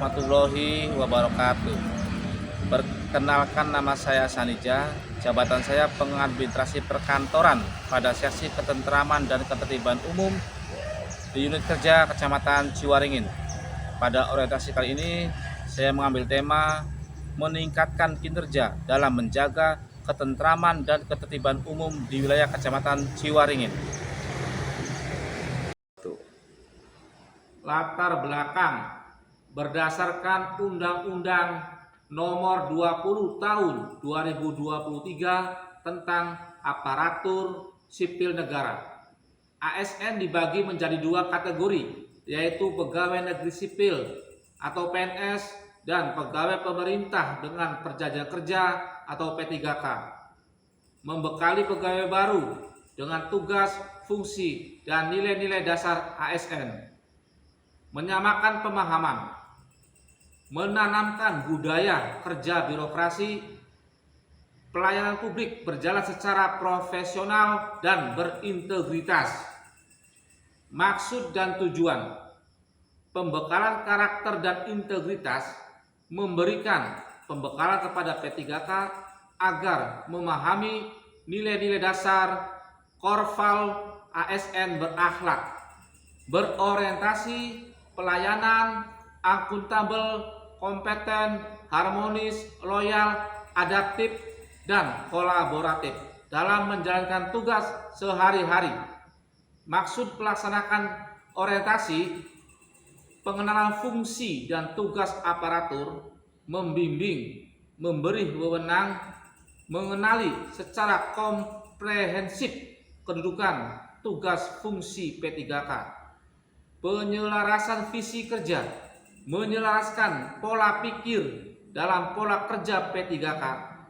warahmatullahi wabarakatuh. Perkenalkan, nama saya Sanija, jabatan saya pengadministrasi perkantoran pada seksi ketentraman dan ketertiban umum di unit kerja Kecamatan Ciwaringin. Pada orientasi kali ini saya mengambil tema meningkatkan kinerja dalam menjaga ketentraman dan ketertiban umum di wilayah Kecamatan Ciwaringin. Latar belakang berdasarkan Undang-Undang Nomor 20 Tahun 2023 tentang Aparatur Sipil Negara. ASN dibagi menjadi dua kategori, yaitu pegawai negeri sipil atau PNS dan pegawai pemerintah dengan perjanjian kerja atau P3K. Membekali pegawai baru dengan tugas, fungsi, dan nilai-nilai dasar ASN. Menyamakan pemahaman, menanamkan budaya kerja birokrasi, pelayanan publik berjalan secara profesional dan berintegritas. Maksud dan tujuan pembekalan karakter dan integritas, memberikan pembekalan kepada P3K agar memahami nilai-nilai dasar Korval ASN berakhlak, berorientasi pelayanan, akuntabel, kompeten, harmonis, loyal, adaptif, dan kolaboratif dalam menjalankan tugas sehari-hari. Maksud pelaksanakan orientasi, pengenalan fungsi dan tugas aparatur, membimbing, memberi wewenang, mengenali secara komprehensif kedudukan tugas fungsi P3K, penyelarasan visi kerja, menyelaraskan pola pikir dalam pola kerja P3K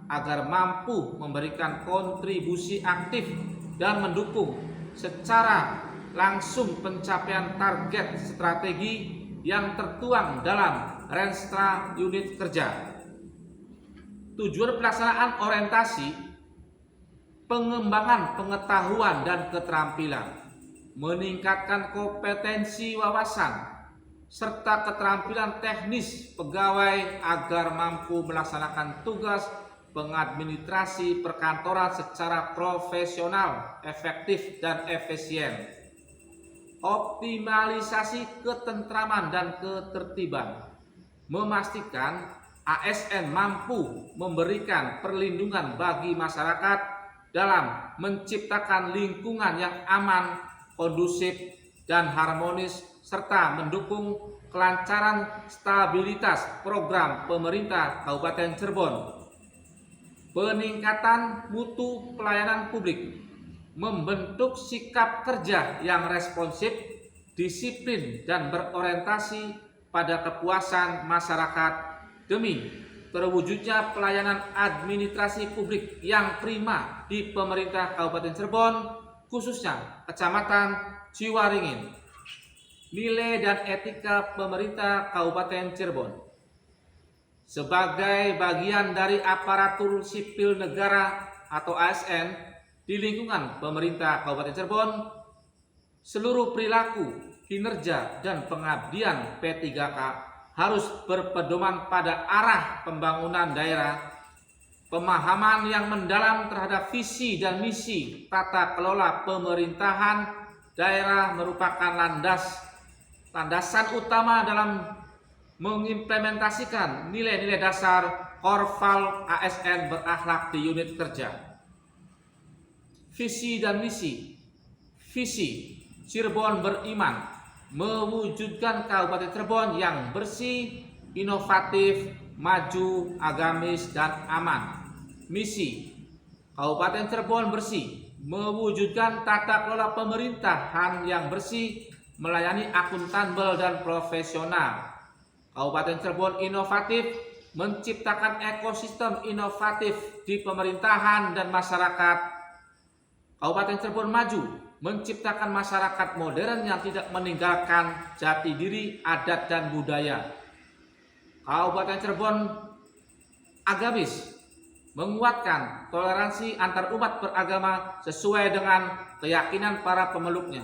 agar mampu memberikan kontribusi aktif dan mendukung secara langsung pencapaian target strategi yang tertuang dalam Renstra unit kerja. Tujuan pelaksanaan orientasi, pengembangan pengetahuan dan keterampilan, meningkatkan kompetensi wawasan serta keterampilan teknis pegawai agar mampu melaksanakan tugas pengadministrasi perkantoran secara profesional, efektif, dan efisien. Optimalisasi ketentraman dan ketertiban, memastikan ASN mampu memberikan perlindungan bagi masyarakat dalam menciptakan lingkungan yang aman, kondusif, dan harmonis, serta mendukung kelancaran stabilitas program pemerintah Kabupaten Cirebon. Peningkatan mutu pelayanan publik, membentuk sikap kerja yang responsif, disiplin, dan berorientasi pada kepuasan masyarakat demi terwujudnya pelayanan administrasi publik yang prima di pemerintah Kabupaten Cirebon, khususnya Kecamatan Ciwaringin. Nilai dan etika pemerintah Kabupaten Cirebon. Sebagai bagian dari aparatur sipil negara atau ASN di lingkungan pemerintah Kabupaten Cirebon, seluruh perilaku, kinerja, dan pengabdian P3K harus berpedoman pada arah pembangunan daerah, pemahaman yang mendalam terhadap visi dan misi tata kelola pemerintahan daerah merupakan landasan utama dalam mengimplementasikan nilai-nilai dasar Korval ASN berakhlak di unit kerja. Visi dan misi. Visi, Cirebon beriman mewujudkan Kabupaten Cirebon yang bersih, inovatif, maju, agamis, dan aman. Misi, Kabupaten Cirebon bersih, mewujudkan tata kelola pemerintahan yang bersih, melayani akuntabel dan profesional. Kabupaten Cirebon inovatif, menciptakan ekosistem inovatif di pemerintahan dan masyarakat. Kabupaten Cirebon maju, menciptakan masyarakat modern yang tidak meninggalkan jati diri, adat, dan budaya. Kabupaten Cirebon agamis, menguatkan toleransi antar umat beragama sesuai dengan keyakinan para pemeluknya.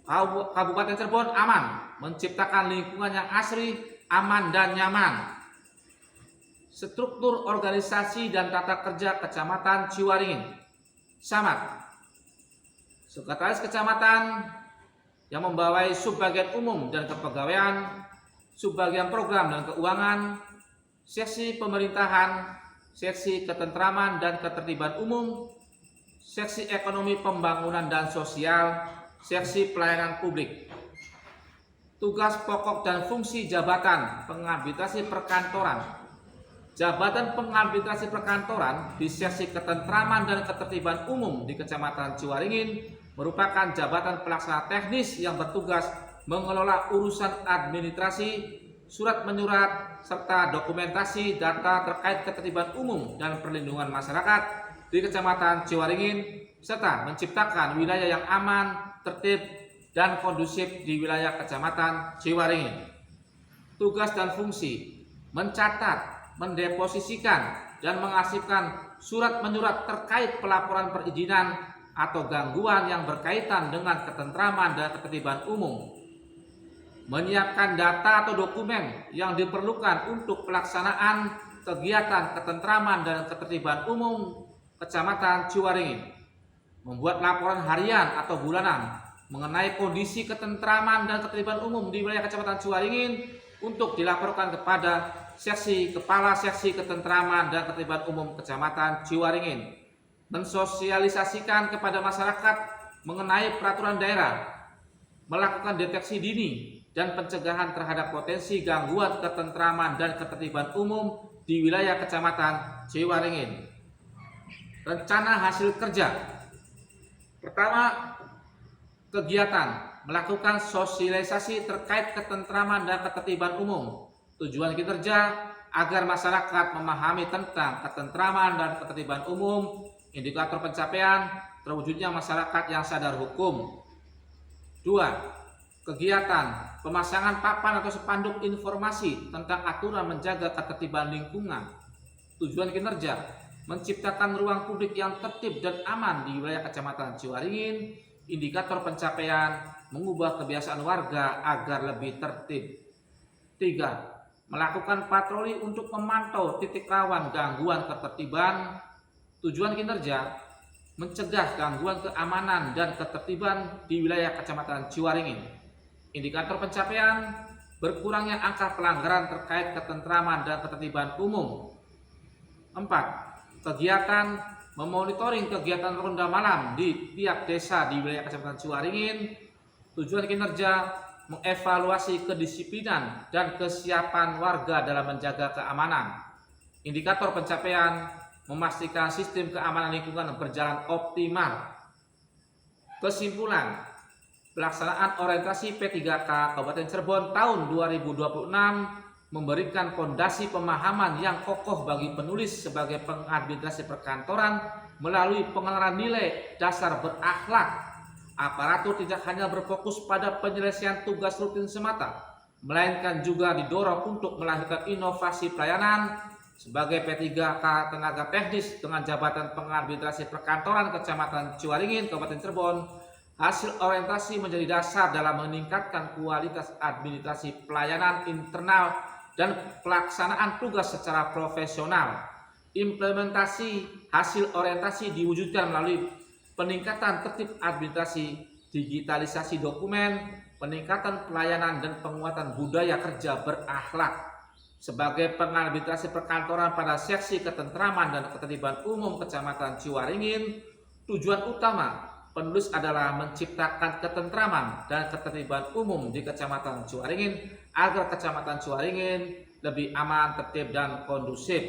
Kabupaten Cirebon aman, menciptakan lingkungan yang asri, aman dan nyaman. Struktur organisasi dan tata kerja Kecamatan Ciwaringin. Camat. Sekretaris Kecamatan yang membawai subbagian umum dan kepegawaian, subbagian program dan keuangan, seksi pemerintahan, seksi ketentraman dan ketertiban umum, seksi ekonomi pembangunan dan sosial, seksi pelayanan publik. Tugas pokok dan fungsi jabatan pengadministrasi perkantoran. Jabatan pengadministrasi perkantoran di seksi ketentraman dan ketertiban umum di Kecamatan Ciwaringin merupakan jabatan pelaksana teknis yang bertugas mengelola urusan administrasi, surat menyurat, serta dokumentasi data terkait ketertiban umum dan perlindungan masyarakat di Kecamatan Ciwaringin, serta menciptakan wilayah yang aman, tertib, dan kondusif di wilayah Kecamatan Ciwaringin. Tugas dan fungsi: mencatat, mendeposisikan, dan mengarsipkan surat menyurat terkait pelaporan perizinan atau gangguan yang berkaitan dengan ketentraman dan ketertiban umum. Menyiapkan data atau dokumen yang diperlukan untuk pelaksanaan kegiatan ketentraman dan ketertiban umum Kecamatan Ciwaringin. Membuat laporan harian atau bulanan mengenai kondisi ketentraman dan ketertiban umum di wilayah Kecamatan Ciwaringin untuk dilaporkan kepada Kepala Seksi Ketentraman dan Ketertiban Umum Kecamatan Ciwaringin. Mensosialisasikan kepada masyarakat mengenai peraturan daerah, melakukan deteksi dini dan pencegahan terhadap potensi gangguan ketentraman dan ketertiban umum di wilayah Kecamatan Ciwaringin. Rencana hasil kerja. Pertama, kegiatan melakukan sosialisasi terkait ketentraman dan ketertiban umum. Tujuan kinerja agar masyarakat memahami tentang ketentraman dan ketertiban umum, indikator pencapaian terwujudnya masyarakat yang sadar hukum. 2. Kegiatan pemasangan papan atau spanduk informasi tentang aturan menjaga ketertiban lingkungan. Tujuan kinerja menciptakan ruang publik yang tertib dan aman di wilayah Kecamatan Ciwaringin. Indikator pencapaian mengubah kebiasaan warga agar lebih tertib. 3. Melakukan patroli untuk memantau titik rawan gangguan ketertiban. Tujuan kinerja mencegah gangguan keamanan dan ketertiban di wilayah Kecamatan Ciwaringin. Indikator pencapaian berkurangnya angka pelanggaran terkait ketentraman dan ketertiban umum. 4. Kegiatan memonitoring kegiatan ronda malam di tiap desa di wilayah Kecamatan Ciwaringin. Tujuan kinerja mengevaluasi kedisiplinan dan kesiapan warga dalam menjaga keamanan. Indikator pencapaian memastikan sistem keamanan lingkungan berjalan optimal. Kesimpulan, pelaksanaan orientasi P3K Kabupaten Cirebon tahun 2026 memberikan fondasi pemahaman yang kokoh bagi penulis sebagai pengadministrasi perkantoran melalui pengenalan nilai dasar berakhlak. Aparatur tidak hanya berfokus pada penyelesaian tugas rutin semata, melainkan juga didorong untuk melahirkan inovasi pelayanan. Sebagai P3K tenaga teknis dengan jabatan pengadministrasi perkantoran Kecamatan Ciwaringin, Kabupaten Cirebon, hasil orientasi menjadi dasar dalam meningkatkan kualitas administrasi pelayanan internal dan pelaksanaan tugas secara profesional. Implementasi hasil orientasi diwujudkan melalui peningkatan tertib administrasi, digitalisasi dokumen, peningkatan pelayanan, dan penguatan budaya kerja berakhlak. Sebagai pengadministrasi perkantoran pada seksi ketentraman dan ketertiban umum Kecamatan Ciwaringin, tujuan utama penulis adalah menciptakan ketentraman dan ketertiban umum di Kecamatan Ciwaringin agar Kecamatan Ciwaringin lebih aman, tertib, dan kondusif.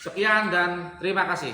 Sekian dan terima kasih.